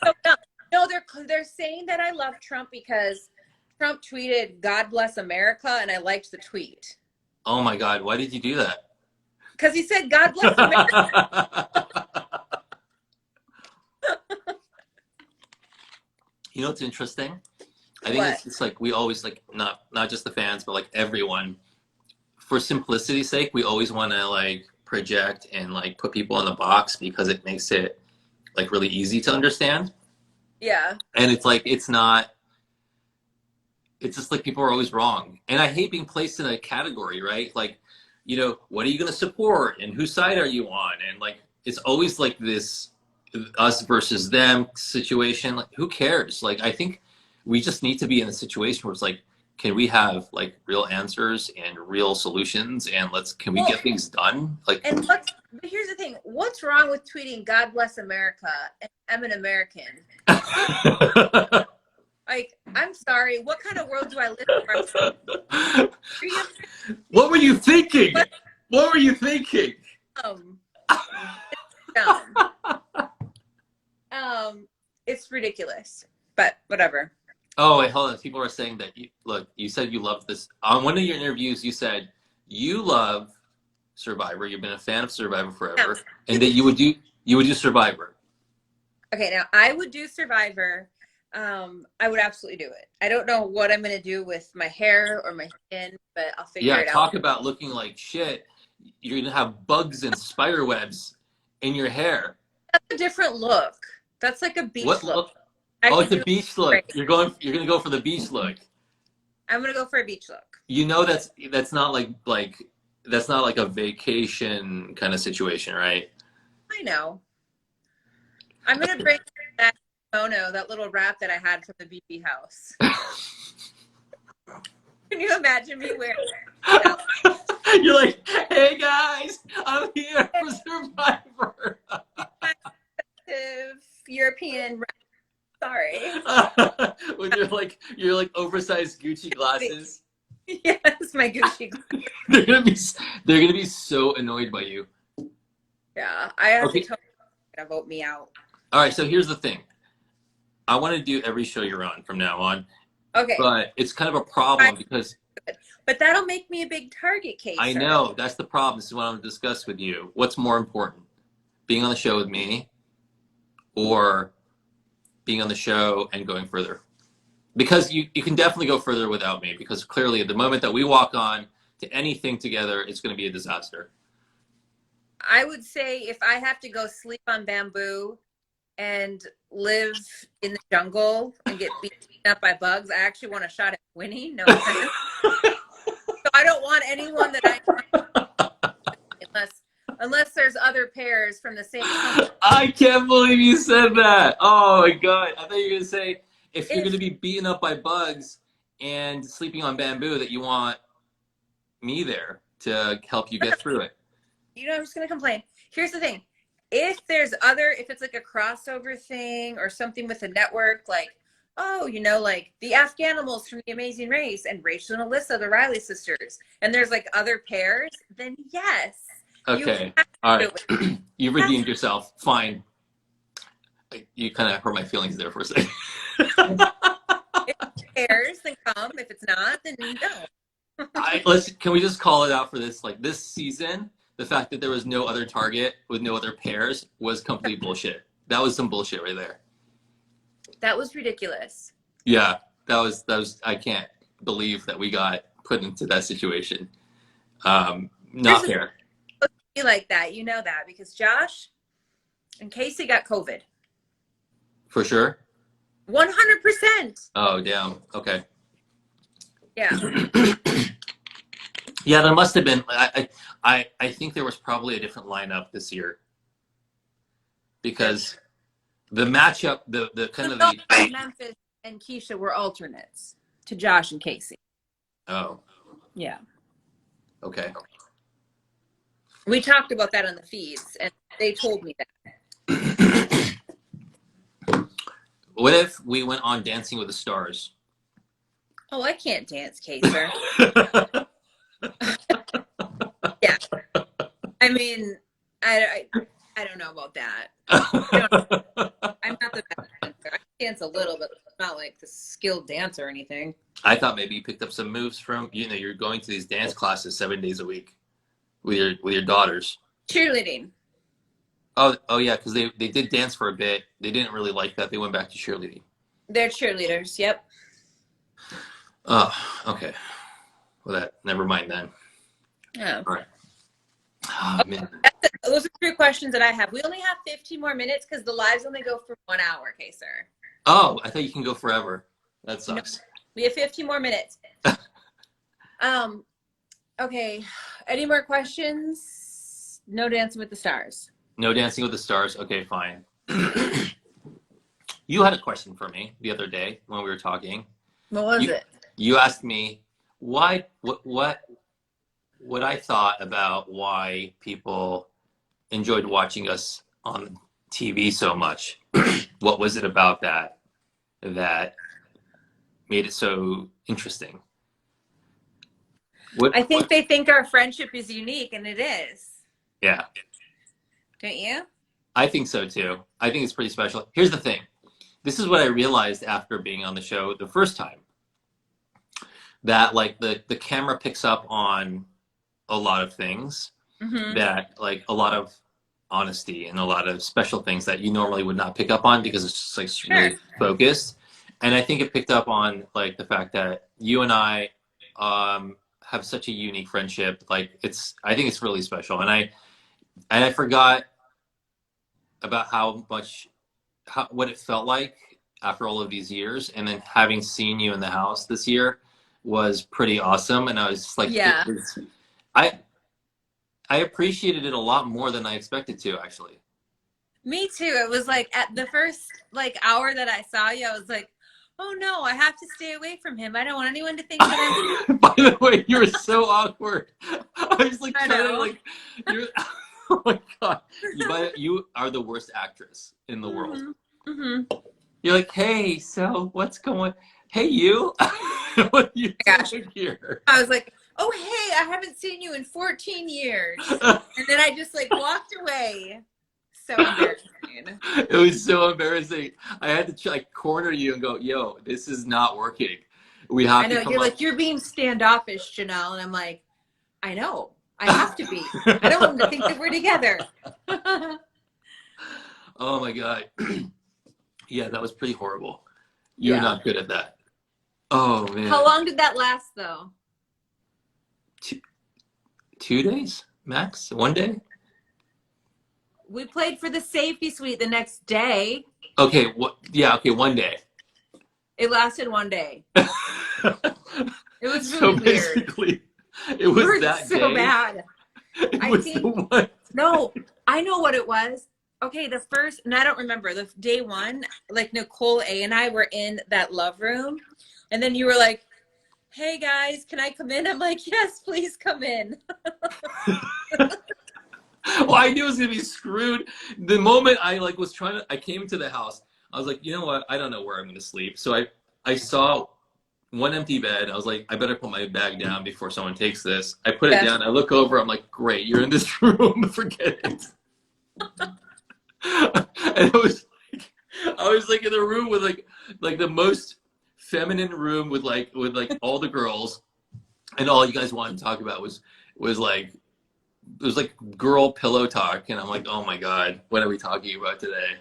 so dumb. No, they're saying that I love Trump because Trump tweeted "God bless America" and I liked the tweet. Oh my God, why did you do that? Because he said "God bless America." You know what's interesting? I think it's just like we always like not just the fans, but like everyone. For simplicity's sake, we always want to like project and like put people in the box because it makes it like really easy to understand. Yeah. And it's like it's just like people are always wrong. And I hate being placed in a category, right? Like, what are you going to support and whose side are you on? And like it's always like this us versus them situation. Like who cares? Like I think we just need to be in a situation where it's like, can we have like real answers and real solutions and can we get things done? Like, and but here's the thing, what's wrong with tweeting God bless America and I'm an American? Like, I'm sorry, what kind of world do I live in? What were you thinking? What were you thinking? It's ridiculous, but whatever. Oh, wait, hold on. People are saying that you said you love this. On one of your interviews, you said you love Survivor. You've been a fan of Survivor forever. Yeah. And that you would do Survivor. Okay, now I would do Survivor. I would absolutely do it. I don't know what I'm going to do with my hair or my skin, but I'll figure it out. Yeah, talk about looking like shit. You're going to have bugs and spider webs in your hair. That's a different look. That's like a beach look. It's a beach look. Right. You're going to go for the beach look. I'm going to go for a beach look. That's not like a vacation kind of situation, right? I know. I'm going to bring that kimono, that little wrap that I had from the BB house. Can you imagine me wearing it? You're like, hey guys, I'm here for Survivor. European. Sorry. When you're like oversized Gucci glasses. Yes, my Gucci glasses. they're gonna be so annoyed by you. Yeah, I have to tell you to vote me out. All right, so here's the thing. I want to do every show you're on from now on. Okay. But it's kind of a problem because. But that'll make me a big target case. I know, that's the problem. This is what I'm going to discuss with you. What's more important, being on the show with me, or being on the show and going further? Because you can definitely go further without me, because clearly the moment that we walk on to anything together, it's going to be a disaster. I would say if I have to go sleep on bamboo and live in the jungle and get beaten up by bugs, I actually want a shot at winning. No offense. So I don't want anyone that unless there's other pairs from the same company. I can't believe you said that. Oh my God. I thought you were going to say if you're going to be beaten up by bugs and sleeping on bamboo that you want me there to help you get through it. I'm just going to complain. Here's the thing. If it's like a crossover thing or something with a network, like, like the Afghanimals from The Amazing Race and Rachel and Alyssa, the Riley sisters, and there's like other pairs, then yes. Okay. All right. You redeemed yourself. Fine. You kind of hurt my feelings there for a second. If it's pairs, then come. If it's not, then no. Can we just call it out for this? Like this season, the fact that there was no other target with no other pairs was complete bullshit. That was some bullshit right there. That was ridiculous. Yeah, that was. I can't believe that we got put into that situation. Not fair. Be like that, you know that, because Josh and Casey got COVID. For sure. 100%. Oh damn. Okay. Yeah. Yeah, there must have been. I think there was probably a different lineup this year because the matchup, the kind of the Memphis and Keisha were alternates to Josh and Casey. Oh. Yeah. Okay. We talked about that on the feeds, and they told me that. What if we went on Dancing with the Stars? Oh, I can't dance, Kaser. Yeah. I mean, I don't know about that. I'm not the best dancer. I dance a little, but not like the skilled dancer or anything. I thought maybe you picked up some moves from, you're going to these dance classes 7 days a week with your daughters. Cheerleading. Oh yeah, because they did dance for a bit. They didn't really like that. They went back to cheerleading. They're cheerleaders. Yep. Okay. Well, never mind then. Yeah. All right. Oh, man. Those are 3 questions that I have. We only have 15 more minutes because the lives only go for 1 hour, Kaser. Oh, I thought you can go forever. That No, sucks. we have 15 more minutes. Okay. Any more questions? No Dancing with the Stars. No Dancing with the Stars. Okay, fine. You had a question for me the other day when we were talking. What was it? You asked me what I thought about why people enjoyed watching us on TV so much. What was it about that made it so interesting? I think they think our friendship is unique, and it is. Yeah. Don't you? I think so too. I think it's pretty special. Here's the thing. This is what I realized after being on the show the first time. That like the camera picks up on a lot of things, that like a lot of honesty and a lot of special things that you normally would not pick up on because it's just like really focused. And I think it picked up on like the fact that you and I have such a unique friendship. Like I think it's really special. And I forgot about what it felt like after all of these years, and then having seen you in the house this year was pretty awesome. And I was just like, yeah, I appreciated it a lot more than I expected to, actually. Me too. It was like at the first like hour that I saw you, I was like, oh no, I have to stay away from him. I don't want anyone to think that I'm. By the way, you were so awkward. I was like trying to like, oh my god, you are the worst actress in the world. Mm-hmm. You're like, hey, so what's going? Hey, you. What are you doing here? I was like, oh hey, I haven't seen you in 14 years, and then I just like walked away. So embarrassing. It was so embarrassing. I had to like corner you and go, yo, this is not working. We have I know, to come you're up. like, you're being standoffish, Janelle. And I'm like, I know. I have to be. I don't want them to think that we're together. Oh my god. Yeah, that was pretty horrible. You're not good at that. Oh man. How long did that last though? 2 days max? 1 day? We played for the safety suite the next day. Okay, yeah, okay, 1 day. It lasted 1 day. It was really so weird. Basically, it was that so day. bad. It was the one. No, I know what it was. Okay, the first, and I don't remember, the day one, like Nicole A and I were in that love room, and then you were like, hey guys, can I come in? I'm like, yes, please come in. Well, I knew it was gonna be screwed. The moment I like was I came into the house, I was like, you know what? I don't know where I'm gonna sleep. So I saw one empty bed. I was like, I better put my bag down before someone takes this. I put it down. I look over. I'm like, great, you're in this room. Forget it. And I was like in the room with like the most feminine room with like all the girls, and all you guys wanted to talk about was like. It was like girl pillow talk, and I'm like, oh my god, what are we talking about today?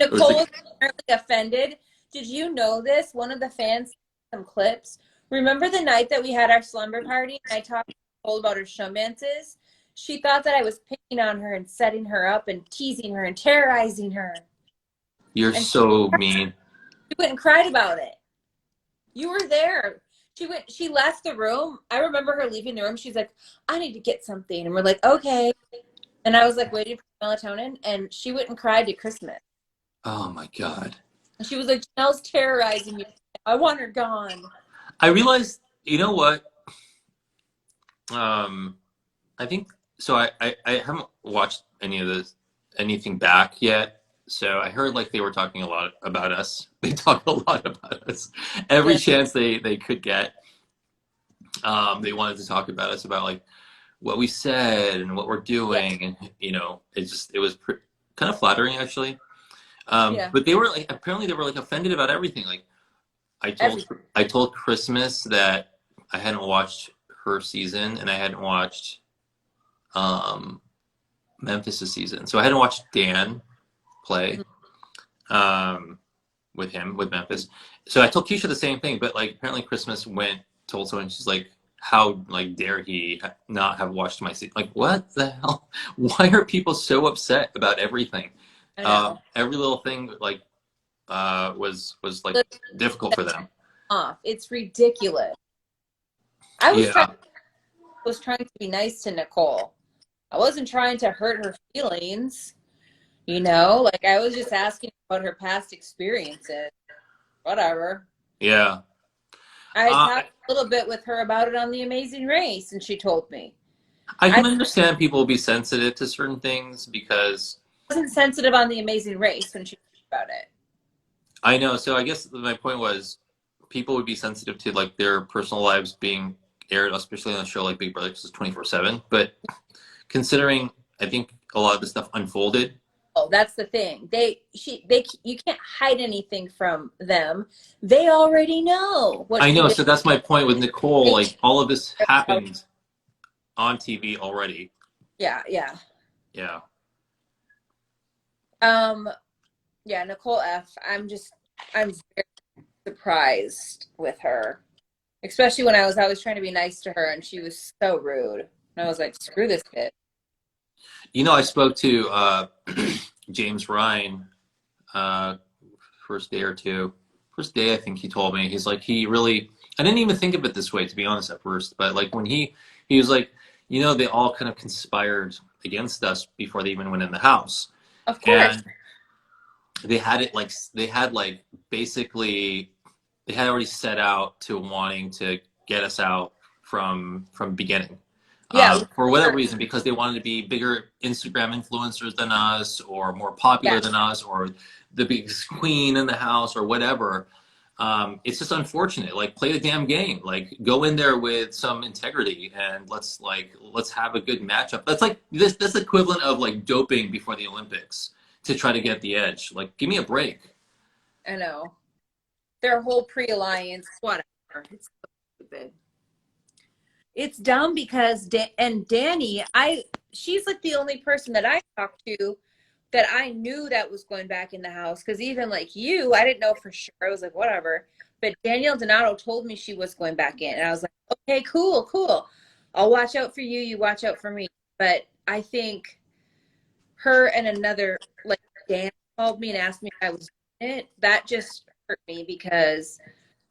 Nicole was apparently offended. Did you know this? One of the fans sent some clips. Remember the night that we had our slumber party and I talked to Nicole about her showmances? She thought that I was picking on her and setting her up and teasing her and terrorizing her. You're so mean. She went and cried about it. You were there. She left the room. I remember her leaving the room. She's like, I need to get something. And we're like, okay. And I was like waiting for melatonin, and she went and cried to Christmas. Oh my god. And she was like, Janelle's terrorizing me. I want her gone. I realized, you know what? I think so. I haven't watched anything back yet. So I heard like they were talking a lot about us. They talk a lot about us. Every chance they could get. They wanted to talk about us, about like what we said and what we're doing, and you know, it was kind of flattering actually. But they were like, apparently they were like offended about everything. Like I told Christmas that I hadn't watched her season, and I hadn't watched Memphis' season, so I hadn't watched Dan play, with him with Memphis. So I told Keisha the same thing, but like apparently Christmas told someone, she's like, how like dare he not have watched my season? Like, what the hell? Why are people so upset about everything? I know. Every little thing like was like difficult for them. Off. It's ridiculous. I was Yeah. trying to be nice to Nicole. I wasn't trying to hurt her feelings. You know, like I was just asking about her past experiences. Whatever. Yeah. I talked a little bit with her about it on The Amazing Race, and she told me. I can understand people will be sensitive to certain things because I wasn't sensitive on The Amazing Race when she talked about it. I know. So I guess my point was people would be sensitive to like their personal lives being aired, especially on a show like Big Brother because it's 24/7. But considering, I think a lot of the stuff unfolded. Oh, that's the thing. You can't hide anything from them. They already know what I know. So that's my point with Nicole. Like all of this happened on TV already. Yeah. Yeah. Yeah, Nicole F. I'm very surprised with her. Especially when I was trying to be nice to her and she was so rude. And I was like, screw this kid. You know, I spoke to James Ryan first day or two. First day, I think he told me. He's like, I didn't even think of it this way, to be honest, at first. But like when he was like, you know, they all kind of conspired against us before they even went in the house. Of course. And they had basically, they had already set out to wanting to get us out from beginning. Yeah. For whatever reason, because they wanted to be bigger Instagram influencers than us, or more popular than us, or the biggest queen in the house, or whatever. It's just unfortunate. Like, play the damn game. Like, go in there with some integrity, and let's have a good matchup. That's like this equivalent of like doping before the Olympics to try to get the edge. Like, give me a break. I know. Their whole pre-alliance, whatever. It's so stupid. It's dumb because Danny, she's like the only person that I talked to that I knew that was going back in the house. Because even like you, I didn't know for sure. I was like, whatever. But Danielle Donato told me she was going back in. And I was like, okay, cool. I'll watch out for you. You watch out for me. But I think her and another, like, Dan called me and asked me if I was doing it. That just hurt me because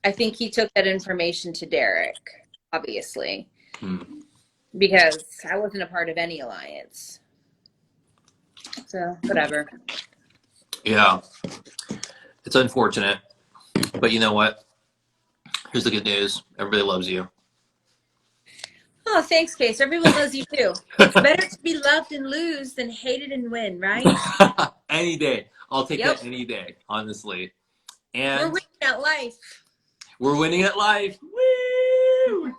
I think he took that information to Derek, obviously. Because I wasn't a part of any alliance. So, whatever. Yeah. It's unfortunate. But you know what? Here's the good news. Everybody loves you. Oh, thanks, Case. Everyone loves you too. It's better to be loved and lose than hated and win, right? Any day. I'll take that any day, honestly. And we're winning at life. We're winning at life. Woo!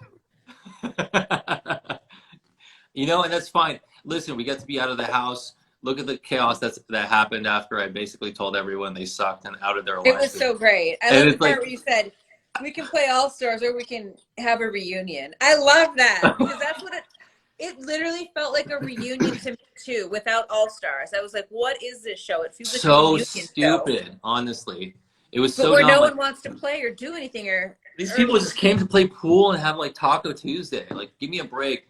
You know, and that's fine. Listen, we get to be out of the house. Look at the chaos that happened after I basically told everyone they sucked and out of their life. It was so great. I love the part where you said, we can play All-Stars or we can have a reunion. I love that because that's what it literally felt like a reunion to me too without All-Stars. I was like, what is this show? It feels like so a reunion stupid, show. Honestly. It was but so where dumb. no one wants to play or do anything these people just came to play pool and have like Taco Tuesday. Like, give me a break.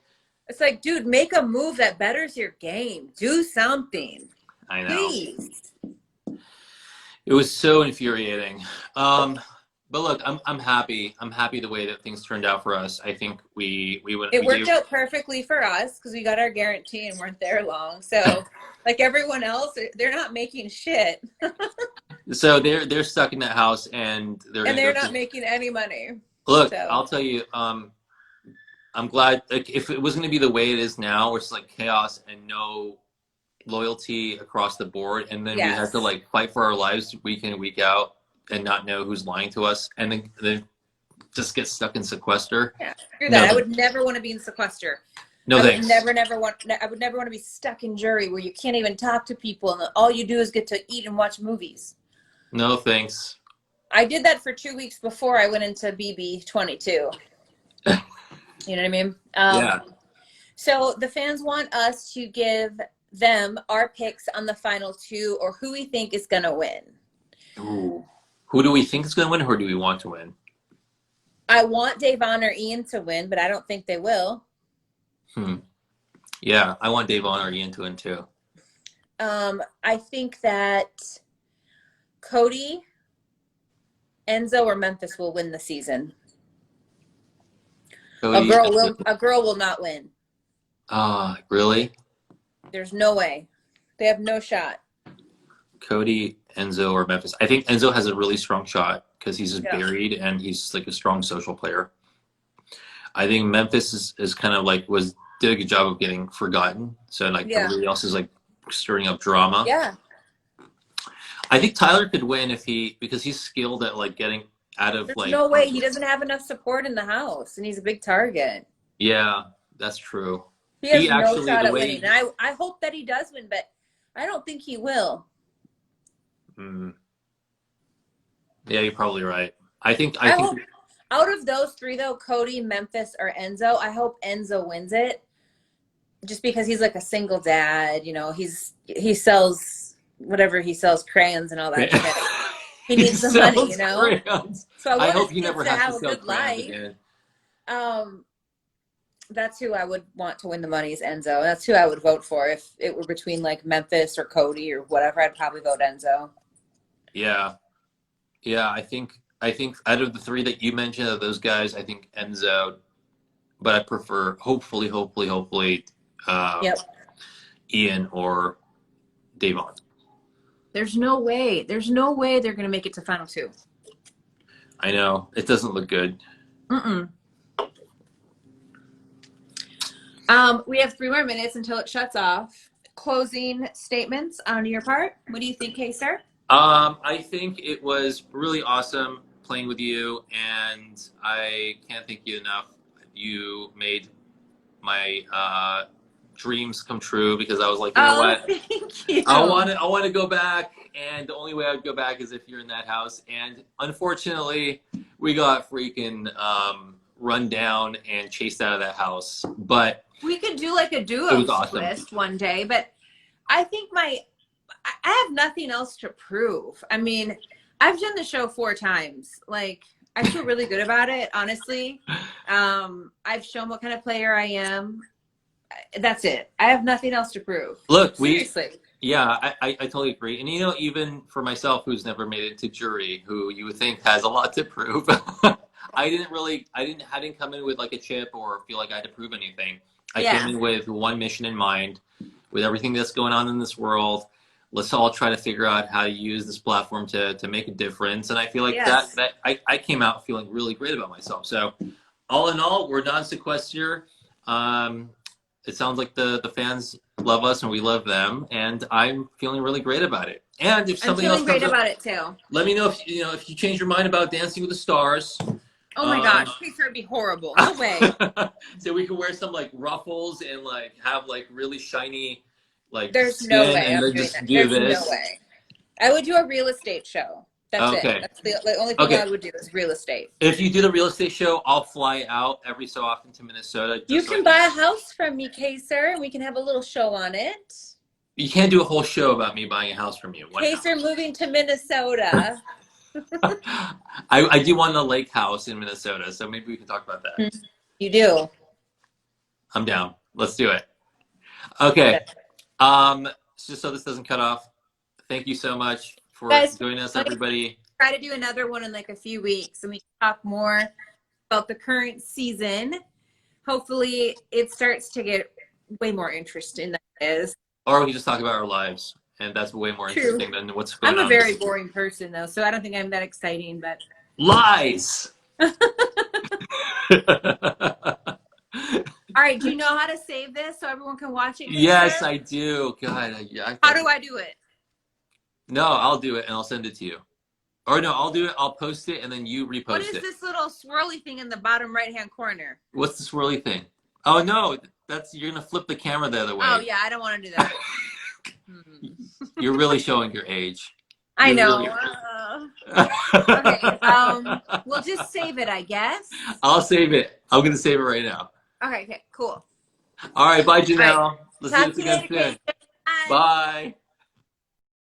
It's like, dude, make a move that betters your game. Do something. I know. Please. It was so infuriating. But look, I'm happy. I'm happy the way that things turned out for us. I think we would. It worked out perfectly for us because we got our guarantee and weren't there long. So, like everyone else, they're not making shit. So they're stuck in that house and they're not making any money. Look, so. I'll tell you. I'm glad. Like, if it was going to be the way it is now, where it's like chaos and no loyalty across the board, and then we have to like fight for our lives week in and week out, and not know who's lying to us, and then just get stuck in sequester. Yeah, screw that. I would never want to be in sequester. No, thanks. I would never want to be stuck in jury where you can't even talk to people and all you do is get to eat and watch movies. No, thanks. I did that for 2 weeks before I went into BB 22. You know what I mean? Yeah. So the fans want us to give them our picks on the final two or who we think is going to win. Ooh. Who do we think is going to win, or do we want to win? I want Davon or Ian to win, but I don't think they will. Yeah, I want Davon or Ian to win too. I think that Cody, Enzo, or Memphis will win the season. Cody, A girl will not win. Really? There's no way. They have no shot. Cody, Enzo, or Memphis? I think Enzo has a really strong shot because he's just buried and he's like a strong social player. I think Memphis is kind of like did a good job of getting forgotten. So like everybody else is like stirring up drama. Yeah. I think Tyler could win because he's skilled at like getting out of There's no way. He doesn't have enough support in the house, and he's a big target. Yeah, that's true. He has no shot at winning. And I hope that he does win, but I don't think he will. Yeah, you're probably right. I think hope, out of those three though, Cody, Memphis, or Enzo, I hope Enzo wins it. Just because he's like a single dad, you know, he sells whatever he sells, crayons and all that shit. He needs the money, you know. Crayons. So I hope he never has have to a sell good crayons life. again. That's who I would want to win the money is Enzo. That's who I would vote for if it were between like Memphis or Cody or whatever. I'd probably vote Enzo. Yeah, I think out of the three that you mentioned, of those guys, I think Enzo, but I prefer hopefully Ian or Davon. There's no way they're going to make it to final two. I know it doesn't look good. We have 3 more minutes until it shuts off. Closing statements on your part. What do you think, Kaser? I think it was really awesome playing with you, and I can't thank you enough. You made my dreams come true because I was like, you know what? Thank you. I want to go back, and the only way I would go back is if you're in that house. And unfortunately, we got freaking run down and chased out of that house. But we could do like a duo twist one day. But I think I have nothing else to prove. I mean, I've done the show 4 times. Like, I feel really good about it, honestly. I've shown what kind of player I am. That's it. I have nothing else to prove. Look, seriously. I totally agree. And, you know, even for myself, who's never made it to jury, who you would think has a lot to prove, I didn't come in with like a chip or feel like I had to prove anything. I came in with one mission in mind, with everything that's going on in this world. Let's all try to figure out how to use this platform to make a difference. And I feel like that I came out feeling really great about myself. So all in all, we're non sequester. It sounds like the fans love us and we love them, and I'm feeling really great about it. And if something else comes up, about it too. Let me know if you change your mind about Dancing with the Stars. Oh my gosh, please, it'd be horrible. No way. So we could wear some like ruffles and like have like really shiny like. There's no way. And then just do this. No way. I would do a real estate show. That's it. That's the only thing I would do is real estate. If you do the real estate show, I'll fly out every so often to Minnesota. You can buy a house from me, Kaser, and we can have a little show on it. You can't do a whole show about me buying a house from you. Kaser moving to Minnesota. I do want a lake house in Minnesota, so maybe we can talk about that. You do. I'm down. Let's do it. Okay. Just so this doesn't cut off, thank you so much for joining us, everybody. Try to do another one in like a few weeks, and we can talk more about the current season. Hopefully, it starts to get way more interesting than it is. Or we can just talk about our lives, and that's way more interesting than what's going on. I'm a very boring person, though, so I don't think I'm that exciting. But lies. All right, do you know how to save this so everyone can watch it? Yes, I do. God, how do I do it? No, I'll do it and I'll send it to you. Or no, I'll do it. I'll post it and then you repost it. What is this little swirly thing in the bottom right-hand corner? What's the swirly thing? Oh no, you're gonna flip the camera the other way. Oh yeah, I don't want to do that. You're really showing your age. I know. Okay, we'll just save it, I guess. I'll save it. I'm gonna save it right now. Okay, cool. All right, bye, Janelle. Right. Let's do this again soon. Bye.